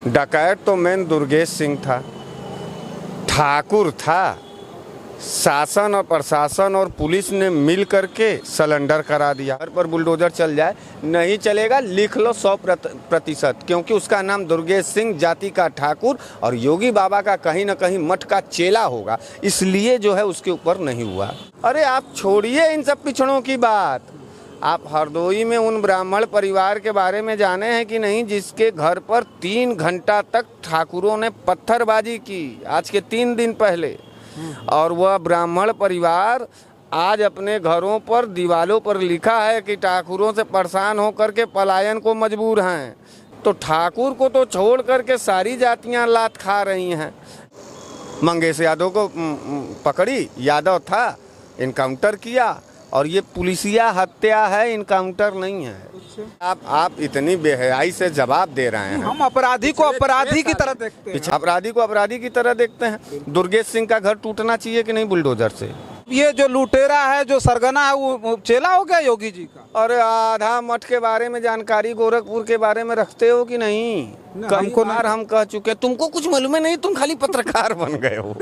डकैत तो मेन दुर्गेश सिंह था, ठाकुर था। शासन और प्रशासन और पुलिस ने मिल करके सरेंडर करा दिया। घर पर बुलडोजर चल जाए, नहीं चलेगा, लिख लो 100%, क्योंकि उसका नाम दुर्गेश सिंह, जाति का ठाकुर और योगी बाबा का कहीं ना कहीं मठ का चेला होगा, इसलिए जो है उसके ऊपर नहीं हुआ। अरे आप छोड़िए इन सब पिछड़ों की बात, आप हरदोई में उन ब्राह्मण परिवार के बारे में जाने हैं कि नहीं, जिसके घर पर 3 घंटा तक ठाकुरों ने पत्थरबाजी की, आज के 3 दिन पहले। और वह ब्राह्मण परिवार आज अपने घरों पर दीवालों पर लिखा है कि ठाकुरों से परेशान होकर के पलायन को मजबूर हैं। तो ठाकुर को तो छोड़ करके सारी जातियां लात खा रही हैं। मंगेश यादव को पकड़ी, यादव था, इनकाउंटर किया, और ये पुलिसिया हत्या है, इनकाउंटर नहीं है। आप इतनी बेहयाई से जवाब दे रहे हैं। हम अपराधी को अपराधी की तरह देखते हैं। अपराधी को अपराधी की तरह देखते हैं। दुर्गेश सिंह का घर टूटना चाहिए कि नहीं बुलडोजर से? ये जो लुटेरा है, जो सरगना है, वो चेला हो गया योगी जी का। और आधा मठ के बारे में जानकारी गोरखपुर के बारे में रखते हो कि नहीं? कई बार हम कह चुके, तुमको कुछ मालूम है नहीं, तुम खाली पत्रकार बन गए हो।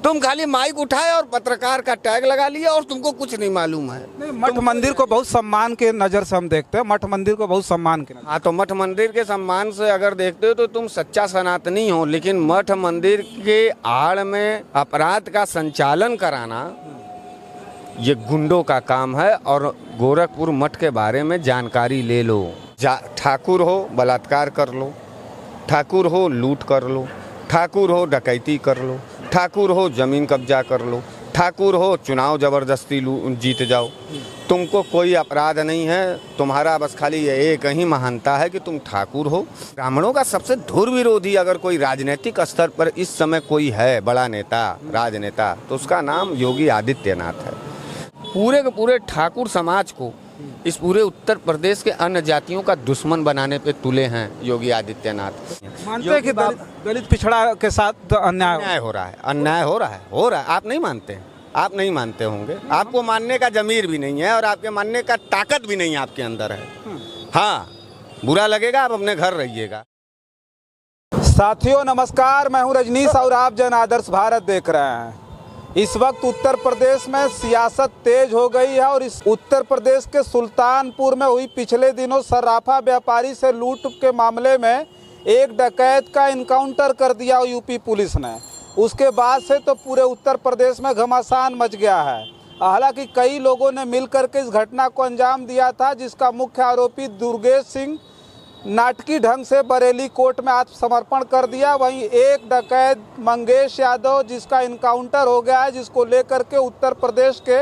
तुम खाली माइक उठाए और पत्रकार का टैग लगा लिया और तुमको कुछ नहीं मालूम है। नहीं, मठ मंदिर को बहुत सम्मान के नज़र से हम देखते हैं। मठ मंदिर को बहुत सम्मान के नजर। हाँ, तो मठ मंदिर के सम्मान से अगर देखते हो तो तुम सच्चा सनातनी हो, लेकिन मठ मंदिर के आड़ में अपराध का संचालन कराना ये गुंडों का काम है। और गोरखपुर मठ के बारे में जानकारी ले लो। ठाकुर हो बलात्कार कर लो, ठाकुर हो लूट कर लो, ठाकुर हो डकैती कर लो, ठाकुर हो जमीन कब्जा कर लो, ठाकुर हो चुनाव जबरदस्ती जीत जाओ। तुमको कोई अपराध नहीं है, तुम्हारा बस खाली ये एक ही महानता है कि तुम ठाकुर हो। ब्राह्मणों का सबसे धुर विरोधी अगर कोई राजनीतिक स्तर पर इस समय कोई है बड़ा नेता, राजनेता, तो उसका नाम योगी आदित्यनाथ है। पूरे के पूरे ठाकुर समाज को इस पूरे उत्तर प्रदेश के अन्य जातियों का दुश्मन बनाने पे तुले हैं योगी आदित्यनाथ। मानते हैं कि दलित पिछड़ा के साथ अन्याय हो रहा है, अन्याय हो रहा है। आप नहीं मानते हैं, आप नहीं मानते होंगे, आपको मानने का जमीर भी नहीं है और आपके मानने का ताकत भी नहीं आपके अंदर है। हाँ, बुरा लगेगा, आप अपने घर रहिएगा। साथियों नमस्कार, मैं हूं रजनीश और आप जन आदर्श भारत देख रहे हैं। इस वक्त उत्तर प्रदेश में सियासत तेज हो गई है और इस उत्तर प्रदेश के सुल्तानपुर में हुई पिछले दिनों सर्राफा व्यापारी से लूट के मामले में एक डकैत का इनकाउंटर कर दिया यूपी पुलिस ने। उसके बाद से तो पूरे उत्तर प्रदेश में घमासान मच गया है। हालांकि कई लोगों ने मिलकर के इस घटना को अंजाम दिया था, जिसका मुख्य आरोपी दुर्गेश सिंह नाटकी ढंग से बरेली कोर्ट में आत्मसमर्पण कर दिया। वहीं एक डकैत मंगेश यादव जिसका इनकाउंटर हो गया है, जिसको लेकर के उत्तर प्रदेश के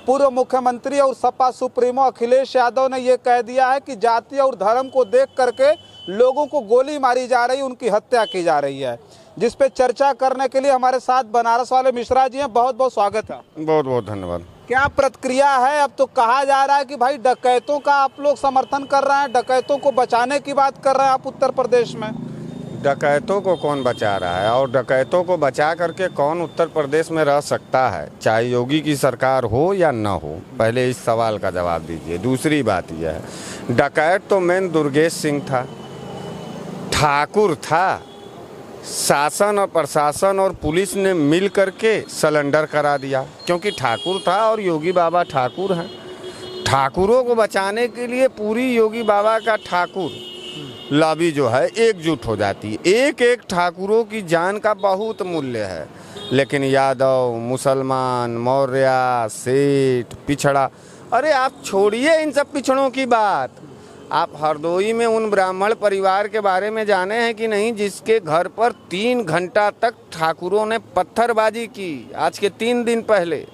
पूर्व मुख्यमंत्री और सपा सुप्रीमो अखिलेश यादव ने ये कह दिया है कि जाति और धर्म को देख करके लोगों को गोली मारी जा रही, उनकी हत्या की जा रही है। जिस पे चर्चा करने के लिए हमारे साथ बनारस वाले मिश्रा जी हैं। बहुत बहुत स्वागत है। बहुत बहुत धन्यवाद। क्या प्रतिक्रिया है? अब तो कहा जा रहा है कि भाई डकैतों का आप लोग समर्थन कर रहे हैं, डकैतों को बचाने की बात कर रहे हैं आप उत्तर प्रदेश में। डकैतों को कौन बचा रहा है और डकैतों को बचा करके कौन उत्तर प्रदेश में रह सकता है, चाहे योगी की सरकार हो या न हो? पहले इस सवाल का जवाब दीजिए। दूसरी बात यह है, डकैत तो मेन दुर्गेश सिंह था, ठाकुर था। शासन और प्रशासन और पुलिस ने मिल करके सरेंडर करा दिया, क्योंकि ठाकुर था और योगी बाबा ठाकुर हैं। ठाकुरों को बचाने के लिए पूरी योगी बाबा का ठाकुर लॉबी जो है एकजुट हो जाती है। एक एक ठाकुरों की जान का बहुत मूल्य है, लेकिन यादव, मुसलमान, मौर्य, सेठ, पिछड़ा, अरे आप छोड़िए इन सब पिछड़ों की बात। आप हरदोई में उन ब्राह्मण परिवार के बारे में जाने हैं कि नहीं, जिसके घर पर 3 घंटा तक ठाकुरों ने पत्थरबाजी की, आज के 3 दिन पहले।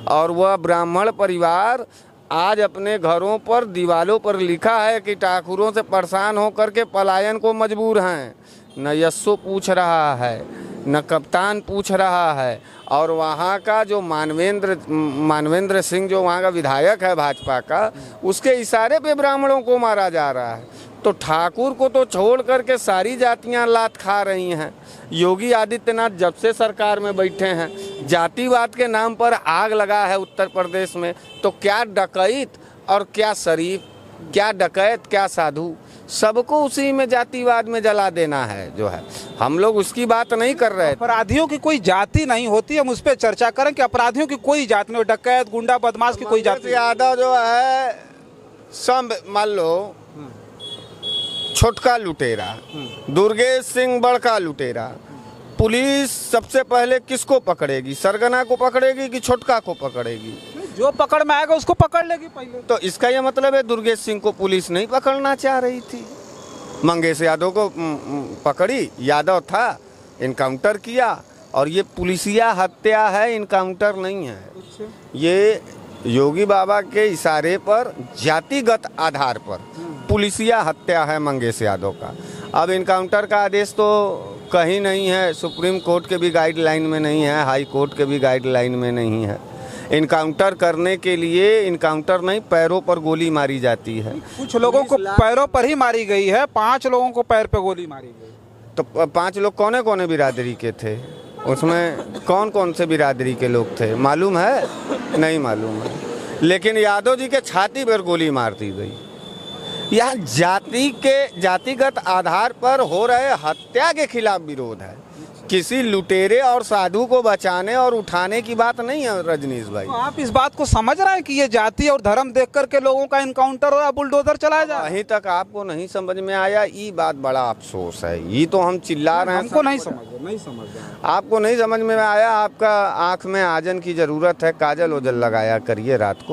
और वह ब्राह्मण परिवार आज अपने घरों पर दीवालों पर लिखा है कि ठाकुरों से परेशान होकर के पलायन को मजबूर हैं। न यस्सो पूछ रहा है, न कप्तान पूछ रहा है, और वहाँ का जो मानवेंद्र सिंह जो वहाँ का विधायक है भाजपा का, उसके इशारे पे ब्राह्मणों को मारा जा रहा है। तो ठाकुर को तो छोड़ करके सारी जातियाँ लात खा रही हैं। योगी आदित्यनाथ जब से सरकार में बैठे हैं, जातिवाद के नाम पर आग लगा है उत्तर प्रदेश में। तो क्या डकैत और क्या शरीफ, क्या डकैत क्या साधु, सबको उसी में जातिवाद में जला देना है जो है। हम लोग उसकी बात नहीं कर रहे थे। अपराधियों की कोई जाति नहीं होती, हम उस पर चर्चा करें कि अपराधियों की कोई जाति नहीं, डकैत गुंडा बदमाश की कोई जाति। यादव जो है सब मान लो छोटका लुटेरा, दुर्गेश सिंह बड़का लुटेरा। पुलिस सबसे पहले किसको पकड़ेगी? सरगना को पकड़ेगी कि छोटका को पकड़ेगी? जो पकड़ में आएगा उसको पकड़ लेगी पहले। तो इसका यह मतलब है दुर्गेश सिंह को पुलिस नहीं पकड़ना चाह रही थी। मंगेश यादव को पकड़ी, यादव था, इनकाउंटर किया। और ये पुलिसिया हत्या है, इनकाउंटर नहीं है। ये योगी बाबा के इशारे पर जातिगत आधार पर पुलिसिया हत्या है मंगेश यादव का। अब इनकाउंटर का आदेश तो कहीं नहीं है, सुप्रीम कोर्ट के भी गाइडलाइन में नहीं है, हाई कोर्ट के भी गाइडलाइन में नहीं है। इनकाउंटर करने के लिए इनकाउंटर नहीं, पैरों पर गोली मारी जाती है। कुछ लोगों को पैरों पर ही मारी गई है, 5 लोगों को पैर पे गोली मारी गई। तो 5 लोग कौन कौन बिरादरी के थे? उसमें कौन कौन से बिरादरी के लोग थे मालूम है? नहीं मालूम है। लेकिन यादव जी के छाती पर गोली मार दी गई। यह जातिगत आधार पर हो रहे हत्या के खिलाफ विरोध है। किसी लुटेरे और साधु को बचाने और उठाने की बात नहीं है रजनीश भाई। तो आप इस बात को समझ रहे हैं कि ये जाति और धर्म देख करके लोगों का इनकाउंटर और बुलडोजर चलाया जाए? अभी तक आपको नहीं समझ में आया, ये बात बड़ा अफसोस है। ये तो हम चिल्ला रहे हैं, हमको नहीं समझ रहे। आपको नहीं समझ में आया। आपका आँख में आजन की जरूरत है, काजल ओजल लगाया करिए रात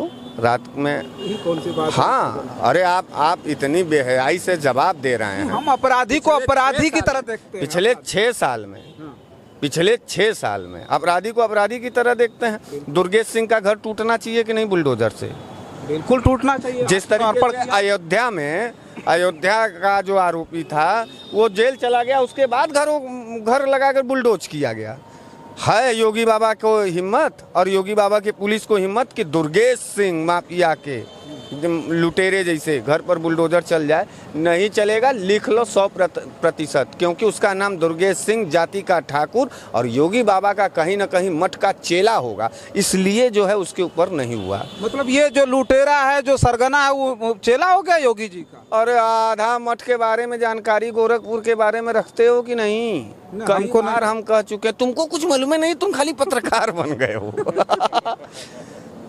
में। कौन सी बात? हाँ, अरे आप इतनी बेहयाई से जवाब दे रहे हैं। हम अपराधी को अपराधी की तरह देखते हैं। पिछले 6 साल में अपराधी को अपराधी की तरह देखते हैं। दुर्गेश सिंह का घर टूटना चाहिए कि नहीं बुलडोजर से? बिल्कुल टूटना चाहिए। जिस तरीके से अयोध्या का जो आरोपी था वो जेल चला गया, उसके बाद घर लगाकर बुलडोज किया गया। है योगी बाबा को हिम्मत और योगी बाबा की पुलिस को हिम्मत कि दुर्गेश सिंह माफिया के लुटेरे जैसे घर पर बुलडोजर चल जाए? नहीं चलेगा। लिख लो 100%, क्योंकि उसका नाम दुर्गेश सिंह, जाति का ठाकुर और योगी बाबा का कहीं न कहीं मठ का चेला होगा, इसलिए जो है उसके ऊपर नहीं हुआ। मतलब ये जो लुटेरा है, जो सरगना है, वो चेला हो गया योगी जी का? और आधा मठ के बारे में जानकारी गोरखपुर के बारे में रखते हो कि नहीं? कई बार हम कह चुके, तुमको कुछ मालूम नहीं, तुम खाली पत्रकार बन गए हो।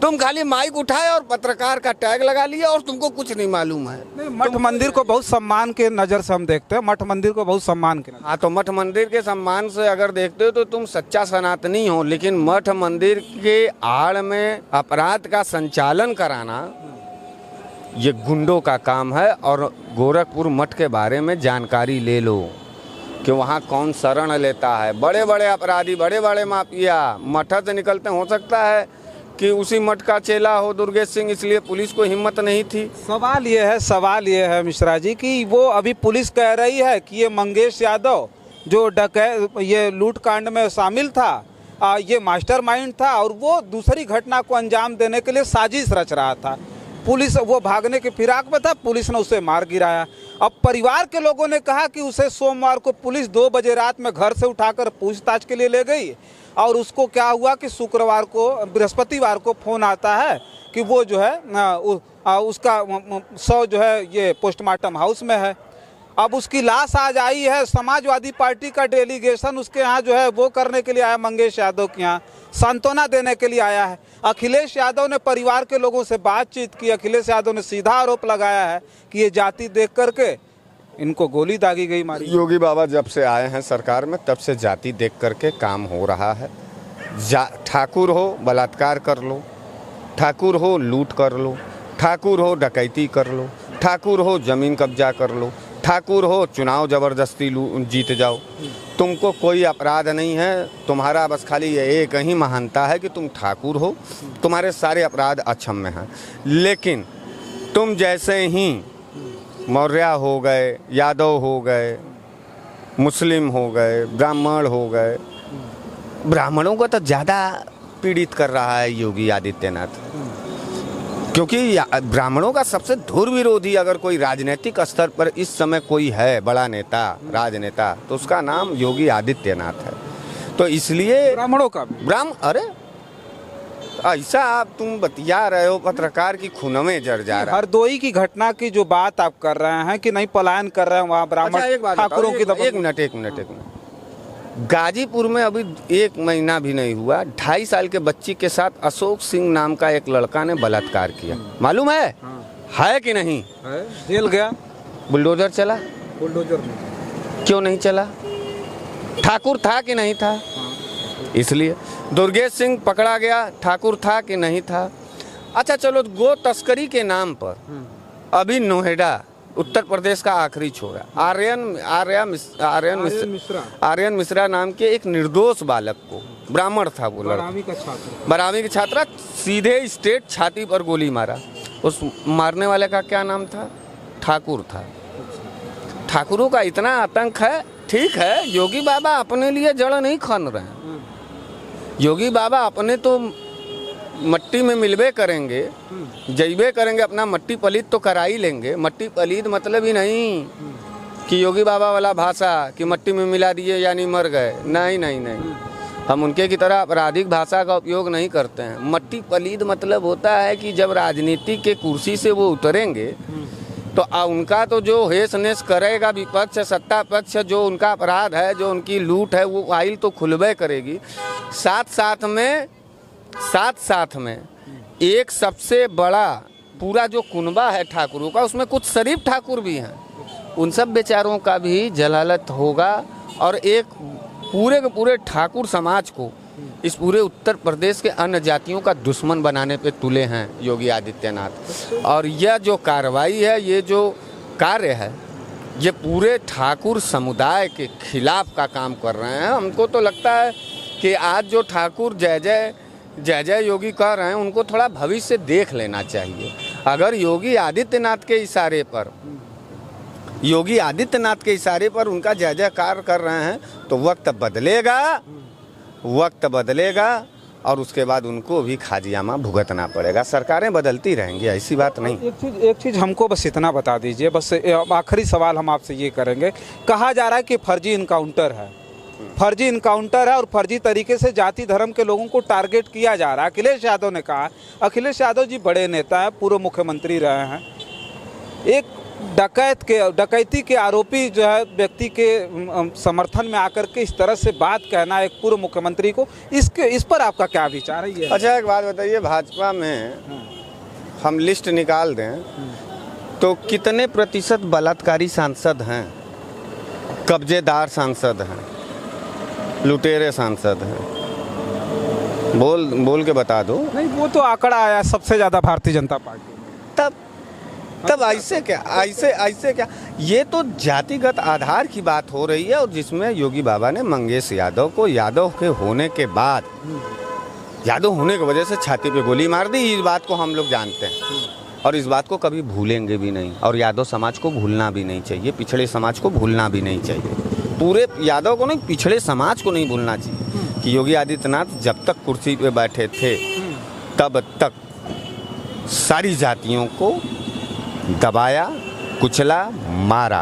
तुम खाली माइक उठाए और पत्रकार का टैग लगा लिया और तुमको कुछ नहीं मालूम है। मठ मंदिर को बहुत सम्मान के नजर से हम देखते हैं। मठ मंदिर को बहुत सम्मान के नजर। हाँ, तो मठ मंदिर के सम्मान से अगर देखते हो तो तुम सच्चा सनातनी हो। लेकिन मठ मंदिर के आड़ में अपराध का संचालन कराना ये गुंडों का काम है। और गोरखपुर मठ के बारे में जानकारी ले लो कि वहाँ कौन शरण लेता है। बड़े बड़े अपराधी, बड़े बड़े माफिया मठ से निकलते। हो सकता है कि उसी मठ का चेला हो दुर्गेश सिंह, इसलिए पुलिस को हिम्मत नहीं थी। सवाल ये है मिश्रा जी कि वो अभी पुलिस कह रही है कि ये मंगेश यादव जो ये लूट कांड में शामिल था, ये मास्टरमाइंड था और वो दूसरी घटना को अंजाम देने के लिए साजिश रच रहा था। पुलिस, वो भागने के फिराक में था, पुलिस ने उसे मार गिराया। अब परिवार के लोगों ने कहा कि उसे सोमवार को पुलिस 2 बजे रात में घर से उठाकर पूछताछ के लिए ले गई और उसको क्या हुआ कि शुक्रवार को, बृहस्पतिवार को फ़ोन आता है कि वो जो है उसका शव जो है ये पोस्टमार्टम हाउस में है। अब उसकी लाश आज आई है। समाजवादी पार्टी का डेलीगेशन उसके यहाँ जो है वो करने के लिए आया, मंगेश यादव के यहाँ सांत्वना देने के लिए आया है। अखिलेश यादव ने परिवार के लोगों से बातचीत की। अखिलेश यादव ने सीधा आरोप लगाया है कि ये जाति देख करके इनको गोली दागी गई, मारी। योगी बाबा जब से आए हैं सरकार में तब से जाति देख करके काम हो रहा है। ठाकुर हो बलात्कार कर लो, ठाकुर हो लूट कर लो, ठाकुर हो डकैती कर लो, ठाकुर हो जमीन कब्जा कर लो, ठाकुर हो चुनाव जबरदस्ती जीत जाओ। तुमको कोई अपराध नहीं है। तुम्हारा बस खाली ये एक ही महानता है कि तुम ठाकुर हो, तुम्हारे सारे अपराध अक्षम्य हैं। लेकिन तुम जैसे ही मौर्य हो गए, यादव हो गए, मुस्लिम हो गए, ब्राह्मण हो गए, ब्राह्मणों को तो ज़्यादा पीड़ित कर रहा है योगी आदित्यनाथ, क्योंकि ब्राह्मणों का सबसे धुर विरोधी अगर कोई राजनीतिक स्तर पर इस समय कोई है बड़ा नेता, राजनेता, तो उसका नाम योगी आदित्यनाथ है। तो इसलिए ब्राह्मणों का अरे ऐसा आप तुम बतिया रहे हो, पत्रकार की खूनमे जर जा रहा है। हरदोई की घटना की जो बात आप कर रहे हैं कि नहीं पलायन कर रहे हैं वहाँ ब्राह्मण ठाकुरों की एक मिनट गाजीपुर में अभी 1 महीना भी नहीं हुआ, 2.5 साल के बच्ची के साथ अशोक सिंह नाम का एक लड़का ने बलात्कार किया। मालूम है? है कि नहीं? जेल गया। बुलडोजर चला? बुलडोजर क्यों नहीं चला? ठाकुर था कि नहीं था? इसलिए। दुर्गेश सिंह पकड़ा गया, ठाकुर था कि नहीं था? अच्छा चलो, गो तस्करी के नाम पर अभी नोएडा उत्तर प्रदेश का आखिरी छोरा आर्यन मिश्रा नाम के एक निर्दोष बालक को, ब्राह्मण था वो लड़का, बारहवीं का छात्रा, सीधे स्ट्रेट छाती पर गोली मारा। उस मारने वाले का क्या नाम था? ठाकुर था। ठाकुरों का इतना आतंक है। ठीक है, योगी बाबा अपने लिए जड़ नहीं खन रहे हैं। योगी बाबा अपने तो मट्टी में मिलवे करेंगे, जैबे करेंगे, अपना मट्टी पलीद तो करा ही लेंगे। मट्टी पलीद मतलब ही नहीं कि योगी बाबा वाला भाषा कि मट्टी में मिला दिए यानी मर गए। नहीं नहीं नहीं, हम उनके की तरह आपराधिक भाषा का उपयोग नहीं करते हैं। मट्टी पलीद मतलब होता है कि जब राजनीति के कुर्सी से वो उतरेंगे तो उनका तो जो हेस नेस करेगा विपक्ष, सत्ता पक्ष, जो उनका अपराध है, जो उनकी लूट है, वो फाइल तो खुलबे करेगी। साथ साथ में एक सबसे बड़ा पूरा जो कुनबा है ठाकुरों का, उसमें कुछ शरीफ ठाकुर भी हैं, उन सब बेचारों का भी जलालत होगा। और एक पूरे के पूरे ठाकुर समाज को इस पूरे उत्तर प्रदेश के अन्य जातियों का दुश्मन बनाने पे तुले हैं योगी आदित्यनाथ। और यह जो कार्रवाई है, ये जो कार्य है, ये पूरे ठाकुर समुदाय के खिलाफ का काम कर रहे हैं। हमको तो लगता है कि आज जो ठाकुर जय जय योगी कह रहे हैं, उनको थोड़ा भविष्य देख लेना चाहिए। अगर योगी आदित्यनाथ के इशारे पर उनका जय जयकार कर रहे हैं तो वक्त बदलेगा और उसके बाद उनको भी खाजियामा भुगतना पड़ेगा। सरकारें बदलती रहेंगी, ऐसी बात नहीं। एक चीज़ हमको बस इतना बता दीजिए, बस आखिरी सवाल हम आपसे ये करेंगे। कहा जा रहा है कि फर्जी इनकाउंटर है और फर्जी तरीके से जाति धर्म के लोगों को टारगेट किया जा रहा है। अखिलेश यादव ने कहा, अखिलेश यादव जी बड़े नेता हैं, पूर्व मुख्यमंत्री रहे हैं। एक डकैती के आरोपी जो है व्यक्ति के समर्थन में आकर के इस तरह से बात कहना एक पूर्व मुख्यमंत्री को, इस पर आपका क्या विचार है? अच्छा एक बात बताइए, भाजपा में हम लिस्ट निकाल दें तो कितने प्रतिशत बलात्कारी सांसद हैं, कब्जेदार सांसद हैं, लुटेरे सांसद हैं? बोल के बता दो। नहीं, वो तो आंकड़ा आया सबसे ज़्यादा भारतीय जनता पार्टी। तब ऐसे क्या? ये तो जातिगत आधार की बात हो रही है, और जिसमें योगी बाबा ने मंगेश यादव को यादव के होने के बाद, यादव होने की वजह से छाती पे गोली मार दी। इस बात को हम लोग जानते हैं और इस बात को कभी भूलेंगे भी नहीं। और यादव समाज को भूलना भी नहीं चाहिए, पिछड़े समाज को भूलना भी नहीं चाहिए। पूरे यादव को नहीं, पिछड़े समाज को नहीं भूलना चाहिए कि योगी आदित्यनाथ जब तक कुर्सी पे बैठे थे तब तक सारी जातियों को दबाया, कुचला, मारा।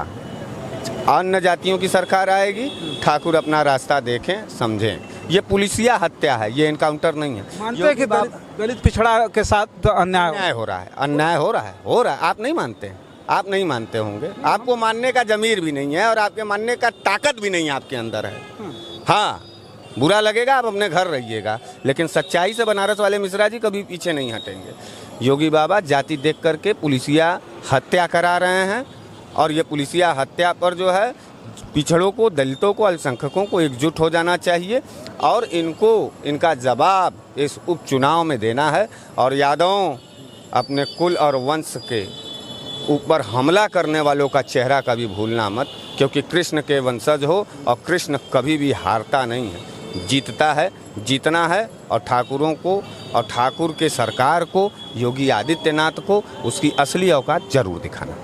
अन्य जातियों की सरकार आएगी, ठाकुर अपना रास्ता देखें, समझें। ये पुलिसिया हत्या है, ये एनकाउंटर नहीं है। मानते हैं कि दलित पिछड़ा के साथ अन्याय हो रहा है। आप नहीं मानते? आप नहीं मानते होंगे, आपको मानने का ज़मीर भी नहीं है और आपके मानने का ताकत भी नहीं आपके अंदर है। हाँ, बुरा लगेगा, आप अपने घर रहिएगा, लेकिन सच्चाई से बनारस वाले मिश्रा जी कभी पीछे नहीं हटेंगे। योगी बाबा जाति देख करके पुलिसिया हत्या करा रहे हैं, और ये पुलिसिया हत्या पर जो है पिछड़ों को, दलितों को, अल्पसंख्यकों को एकजुट हो जाना चाहिए और इनका जवाब इस उपचुनाव में देना है। और यादव अपने कुल और वंश के ऊपर हमला करने वालों का चेहरा कभी भूलना मत, क्योंकि कृष्ण के वंशज हो और कृष्ण कभी भी हारता नहीं है, जीतता है, जीतना है। और ठाकुरों को और ठाकुर के सरकार को, योगी आदित्यनाथ को उसकी असली औकात जरूर दिखाना।